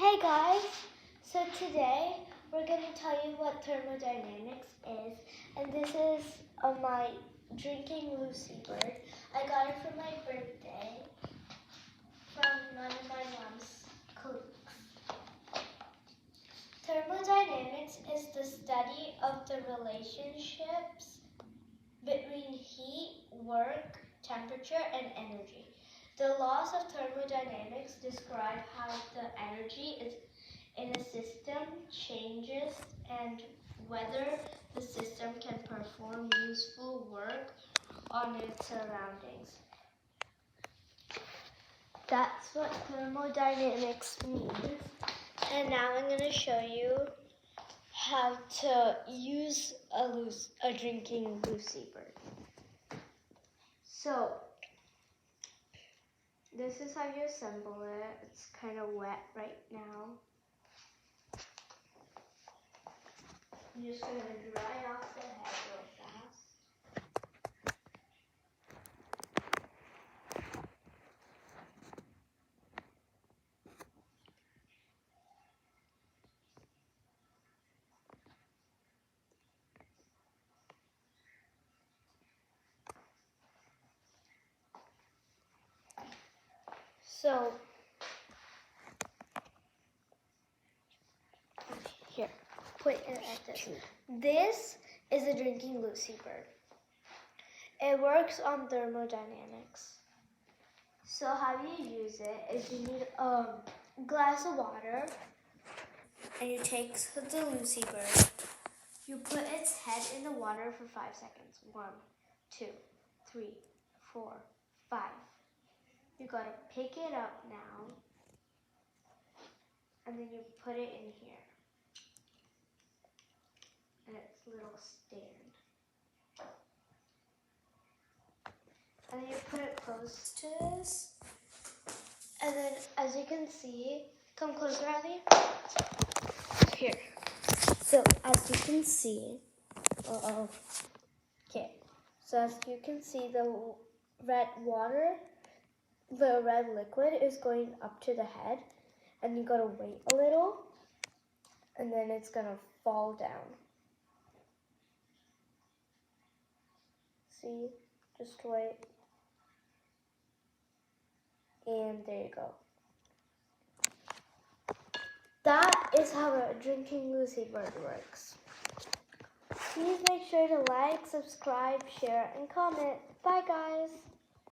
Hey guys, so today we're going to tell you what thermodynamics is, and this is my drinking Lucy bird. I got it for my birthday from one of my mom's colleagues. Thermodynamics is the study of the relationships between heat, work, temperature, and energy. The laws of thermodynamics describe how the energy is in a system changes and whether the system can perform useful work on its surroundings. That's what thermodynamics means. And now I'm going to show you how to use a drinking Lucy bird. So, this is how you assemble it. It's kind of wet right now. I'm just going to dry off the head real fast. So, here, put it like this. This is a drinking Lucy bird. It works on thermodynamics. So how you use it is you need a glass of water, and you take the Lucy bird. You put its head in the water for 5 seconds. 1, 2, 3, 4, 5. You gotta pick it up now, and then you put it in here, and its little stand. And then you put it close to this, and then as you can see, come closer, Ali. Here. So as you can see, okay. So as you can see, the red liquid is going up to the head, and you gotta wait a little, and then it's gonna fall down. See, just wait. And there you go. That is how a drinking Lucy bird works. Please make sure to like, subscribe, share, and comment. Bye guys!